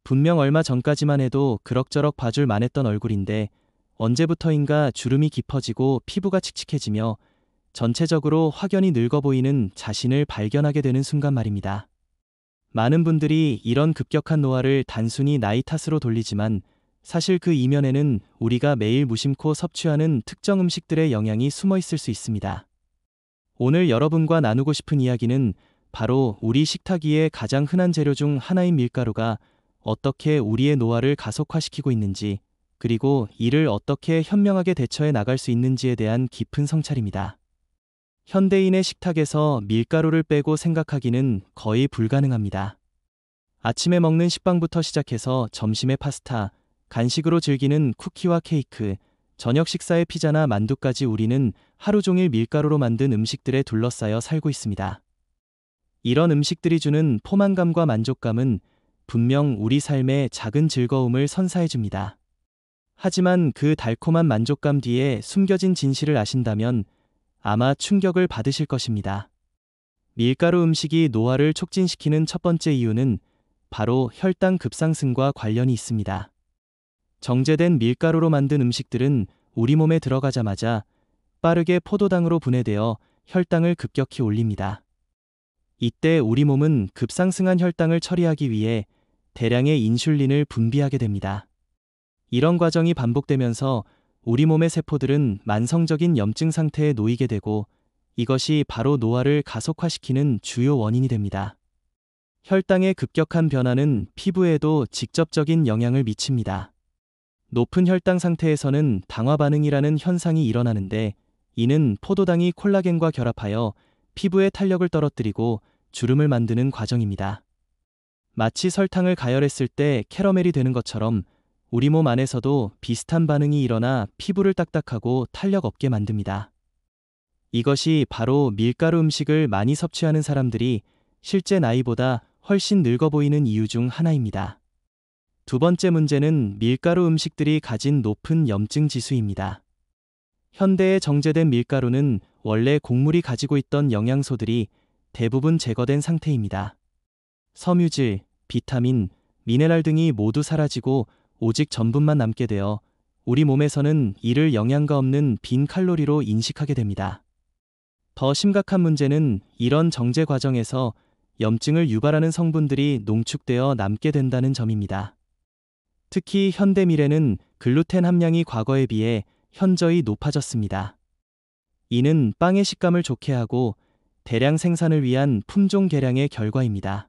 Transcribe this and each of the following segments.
분명 얼마 전까지만 해도 그럭저럭 봐줄 만했던 얼굴인데 언제부터인가 주름이 깊어지고 피부가 칙칙해지며 전체적으로 확연히 늙어 보이는 자신을 발견하게 되는 순간 말입니다. 많은 분들이 이런 급격한 노화를 단순히 나이 탓으로 돌리지만 사실 그 이면에는 우리가 매일 무심코 섭취하는 특정 음식들의 영향이 숨어 있을 수 있습니다. 오늘 여러분과 나누고 싶은 이야기는 바로 우리 식탁 위의 가장 흔한 재료 중 하나인 밀가루가 어떻게 우리의 노화를 가속화시키고 있는지, 그리고 이를 어떻게 현명하게 대처해 나갈 수 있는지에 대한 깊은 성찰입니다. 현대인의 식탁에서 밀가루를 빼고 생각하기는 거의 불가능합니다. 아침에 먹는 식빵부터 시작해서 점심의 파스타, 간식으로 즐기는 쿠키와 케이크, 저녁 식사의 피자나 만두까지 우리는 하루 종일 밀가루로 만든 음식들에 둘러싸여 살고 있습니다. 이런 음식들이 주는 포만감과 만족감은 분명 우리 삶에 작은 즐거움을 선사해 줍니다. 하지만 그 달콤한 만족감 뒤에 숨겨진 진실을 아신다면 아마 충격을 받으실 것입니다. 밀가루 음식이 노화를 촉진시키는 첫 번째 이유는 바로 혈당 급상승과 관련이 있습니다. 정제된 밀가루로 만든 음식들은 우리 몸에 들어가자마자 빠르게 포도당으로 분해되어 혈당을 급격히 올립니다. 이때 우리 몸은 급상승한 혈당을 처리하기 위해 대량의 인슐린을 분비하게 됩니다. 이런 과정이 반복되면서 우리 몸의 세포들은 만성적인 염증 상태에 놓이게 되고 이것이 바로 노화를 가속화시키는 주요 원인이 됩니다. 혈당의 급격한 변화는 피부에도 직접적인 영향을 미칩니다. 높은 혈당 상태에서는 당화 반응이라는 현상이 일어나는데 이는 포도당이 콜라겐과 결합하여 피부의 탄력을 떨어뜨리고 주름을 만드는 과정입니다. 마치 설탕을 가열했을 때 캐러멜이 되는 것처럼 우리 몸 안에서도 비슷한 반응이 일어나 피부를 딱딱하고 탄력 없게 만듭니다. 이것이 바로 밀가루 음식을 많이 섭취하는 사람들이 실제 나이보다 훨씬 늙어 보이는 이유 중 하나입니다. 두 번째 문제는 밀가루 음식들이 가진 높은 염증 지수입니다. 현대의 정제된 밀가루는 원래 곡물이 가지고 있던 영양소들이 대부분 제거된 상태입니다. 섬유질, 비타민, 미네랄 등이 모두 사라지고 오직 전분만 남게 되어 우리 몸에서는 이를 영양가 없는 빈 칼로리로 인식하게 됩니다. 더 심각한 문제는 이런 정제 과정에서 염증을 유발하는 성분들이 농축되어 남게 된다는 점입니다. 특히 현대 밀에는 글루텐 함량이 과거에 비해 현저히 높아졌습니다. 이는 빵의 식감을 좋게 하고 대량 생산을 위한 품종 개량의 결과입니다.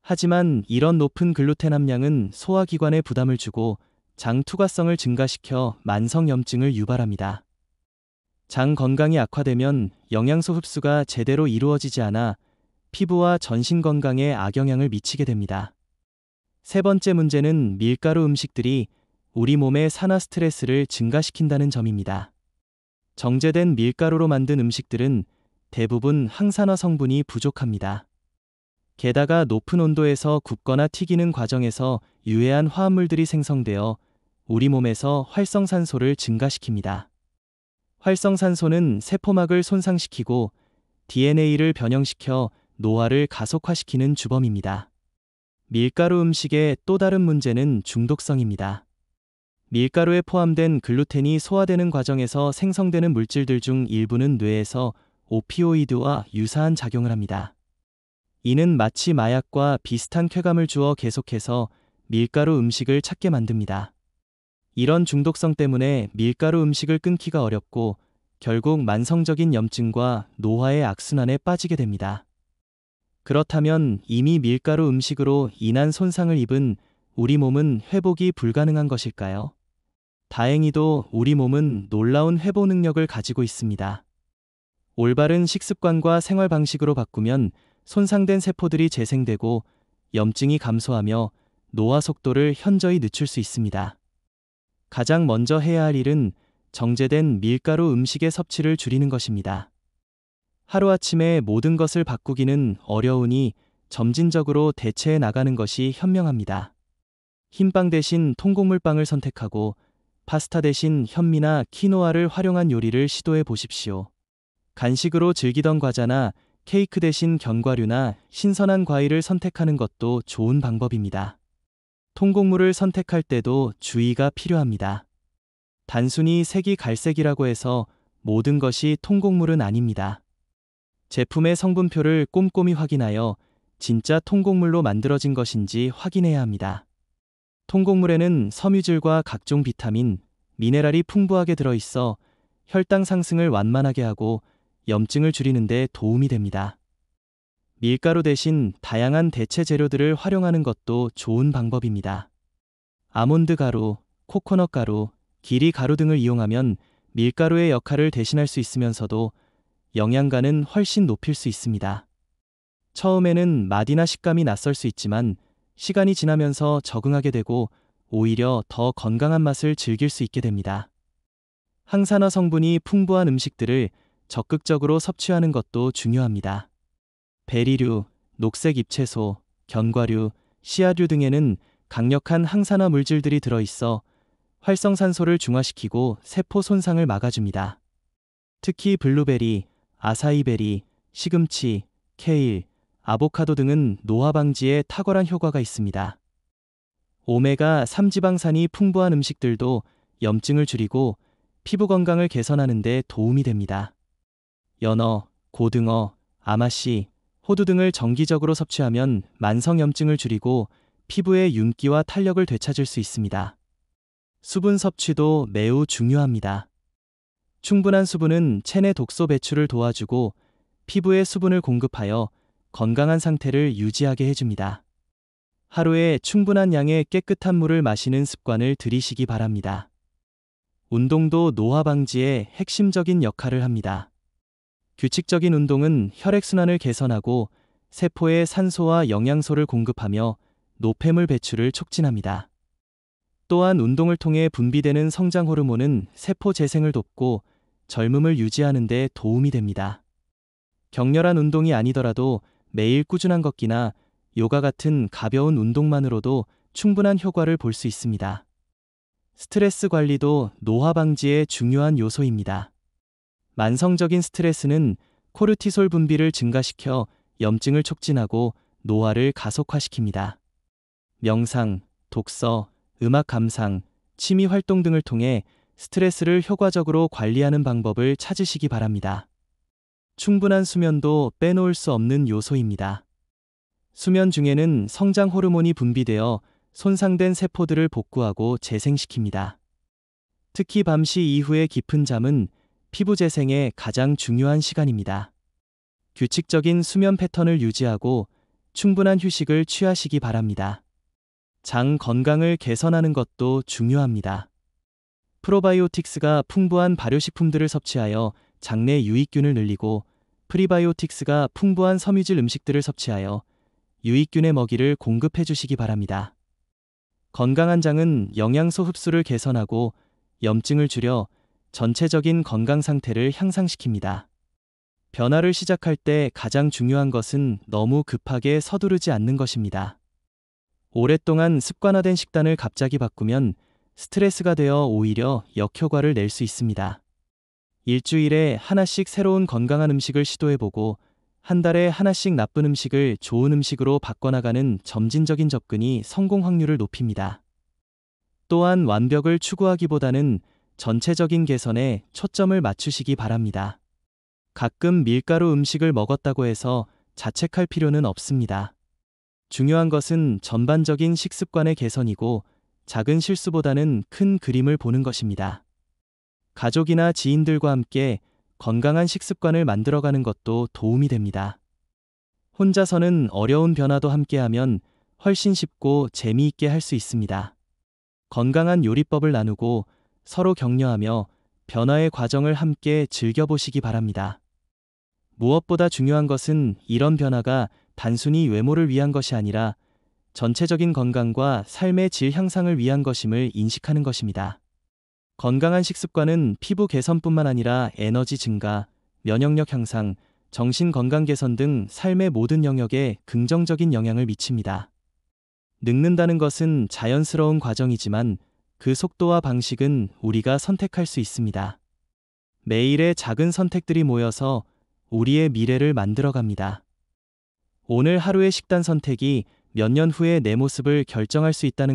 하지만 이런 높은 글루텐 함량은 소화기관에 부담을 주고 장 투과성을 증가시켜 만성염증을 유발합니다. 장 건강이 악화되면 영양소 흡수가 제대로 이루어지지 않아 피부와 전신 건강에 악영향을 미치게 됩니다. 세 번째 문제는 밀가루 음식들이 우리 몸의 산화 스트레스를 증가시킨다는 점입니다. 정제된 밀가루로 만든 음식들은 대부분 항산화 성분이 부족합니다. 게다가 높은 온도에서 굽거나 튀기는 과정에서 유해한 화합물들이 생성되어 우리 몸에서 활성산소를 증가시킵니다. 활성산소는 세포막을 손상시키고 DNA를 변형시켜 노화를 가속화시키는 주범입니다. 밀가루 음식의 또 다른 문제는 중독성입니다. 밀가루에 포함된 글루텐이 소화되는 과정에서 생성되는 물질들 중 일부는 뇌에서 오피오이드와 유사한 작용을 합니다. 이는 마치 마약과 비슷한 쾌감을 주어 계속해서 밀가루 음식을 찾게 만듭니다. 이런 중독성 때문에 밀가루 음식을 끊기가 어렵고 결국 만성적인 염증과 노화의 악순환에 빠지게 됩니다. 그렇다면 이미 밀가루 음식으로 인한 손상을 입은 우리 몸은 회복이 불가능한 것일까요? 다행히도 우리 몸은 놀라운 회복 능력을 가지고 있습니다. 올바른 식습관과 생활 방식으로 바꾸면 손상된 세포들이 재생되고 염증이 감소하며 노화 속도를 현저히 늦출 수 있습니다. 가장 먼저 해야 할 일은 정제된 밀가루 음식의 섭취를 줄이는 것입니다. 하루아침에 모든 것을 바꾸기는 어려우니 점진적으로 대체해 나가는 것이 현명합니다. 흰빵 대신 통곡물빵을 선택하고 파스타 대신 현미나 키노아를 활용한 요리를 시도해 보십시오. 간식으로 즐기던 과자나 케이크 대신 견과류나 신선한 과일을 선택하는 것도 좋은 방법입니다. 통곡물을 선택할 때도 주의가 필요합니다. 단순히 색이 갈색이라고 해서 모든 것이 통곡물은 아닙니다. 제품의 성분표를 꼼꼼히 확인하여 진짜 통곡물로 만들어진 것인지 확인해야 합니다. 통곡물에는 섬유질과 각종 비타민, 미네랄이 풍부하게 들어있어 혈당 상승을 완만하게 하고 염증을 줄이는 데 도움이 됩니다. 밀가루 대신 다양한 대체 재료들을 활용하는 것도 좋은 방법입니다. 아몬드 가루, 코코넛 가루, 기리 가루 등을 이용하면 밀가루의 역할을 대신할 수 있으면서도 영양가는 훨씬 높일 수 있습니다. 처음에는 맛이나 식감이 낯설 수 있지만 시간이 지나면서 적응하게 되고 오히려 더 건강한 맛을 즐길 수 있게 됩니다. 항산화 성분이 풍부한 음식들을 적극적으로 섭취하는 것도 중요합니다. 베리류, 녹색 잎채소, 견과류, 씨앗류 등에는 강력한 항산화 물질들이 들어있어 활성산소를 중화시키고 세포 손상을 막아줍니다. 특히 블루베리, 아사이베리, 시금치, 케일, 아보카도 등은 노화 방지에 탁월한 효과가 있습니다. 오메가3 지방산이 풍부한 음식들도 염증을 줄이고 피부 건강을 개선하는 데 도움이 됩니다. 연어, 고등어, 아마씨, 호두 등을 정기적으로 섭취하면 만성염증을 줄이고 피부의 윤기와 탄력을 되찾을 수 있습니다. 수분 섭취도 매우 중요합니다. 충분한 수분은 체내 독소 배출을 도와주고 피부에 수분을 공급하여 건강한 상태를 유지하게 해줍니다. 하루에 충분한 양의 깨끗한 물을 마시는 습관을 들이시기 바랍니다. 운동도 노화 방지에 핵심적인 역할을 합니다. 규칙적인 운동은 혈액순환을 개선하고 세포에 산소와 영양소를 공급하며 노폐물 배출을 촉진합니다. 또한 운동을 통해 분비되는 성장 호르몬은 세포 재생을 돕고 젊음을 유지하는 데 도움이 됩니다. 격렬한 운동이 아니더라도 매일 꾸준한 걷기나 요가 같은 가벼운 운동만으로도 충분한 효과를 볼 수 있습니다. 스트레스 관리도 노화 방지의 중요한 요소입니다. 만성적인 스트레스는 코르티솔 분비를 증가시켜 염증을 촉진하고 노화를 가속화시킵니다. 명상, 독서, 음악 감상, 취미 활동 등을 통해 스트레스를 효과적으로 관리하는 방법을 찾으시기 바랍니다. 충분한 수면도 빼놓을 수 없는 요소입니다. 수면 중에는 성장 호르몬이 분비되어 손상된 세포들을 복구하고 재생시킵니다. 특히 밤시 이후의 깊은 잠은 피부 재생에 가장 중요한 시간입니다. 규칙적인 수면 패턴을 유지하고 충분한 휴식을 취하시기 바랍니다. 장 건강을 개선하는 것도 중요합니다. 프로바이오틱스가 풍부한 발효식품들을 섭취하여 장내 유익균을 늘리고 프리바이오틱스가 풍부한 섬유질 음식들을 섭취하여 유익균의 먹이를 공급해 주시기 바랍니다. 건강한 장은 영양소 흡수를 개선하고 염증을 줄여 전체적인 건강 상태를 향상시킵니다. 변화를 시작할 때 가장 중요한 것은 너무 급하게 서두르지 않는 것입니다. 오랫동안 습관화된 식단을 갑자기 바꾸면 스트레스가 되어 오히려 역효과를 낼 수 있습니다. 일주일에 하나씩 새로운 건강한 음식을 시도해보고 한 달에 하나씩 나쁜 음식을 좋은 음식으로 바꿔나가는 점진적인 접근이 성공 확률을 높입니다. 또한 완벽을 추구하기보다는 전체적인 개선에 초점을 맞추시기 바랍니다. 가끔 밀가루 음식을 먹었다고 해서 자책할 필요는 없습니다. 중요한 것은 전반적인 식습관의 개선이고 작은 실수보다는 큰 그림을 보는 것입니다. 가족이나 지인들과 함께 건강한 식습관을 만들어가는 것도 도움이 됩니다. 혼자서는 어려운 변화도 함께하면 훨씬 쉽고 재미있게 할 수 있습니다. 건강한 요리법을 나누고 서로 격려하며 변화의 과정을 함께 즐겨보시기 바랍니다. 무엇보다 중요한 것은 이런 변화가 단순히 외모를 위한 것이 아니라 전체적인 건강과 삶의 질 향상을 위한 것임을 인식하는 것입니다. 건강한 식습관은 피부 개선뿐만 아니라 에너지 증가, 면역력 향상, 정신 건강 개선 등 삶의 모든 영역에 긍정적인 영향을 미칩니다. 늙는다는 것은 자연스러운 과정이지만 그 속도와 방식은 우리가 선택할 수 있습니다. 매일의 작은 선택들이 모여서 우리의 미래를 만들어갑니다. 오늘 하루의 식단 선택이 몇 년 후의 내 모습을 결정할 수 있다는 것.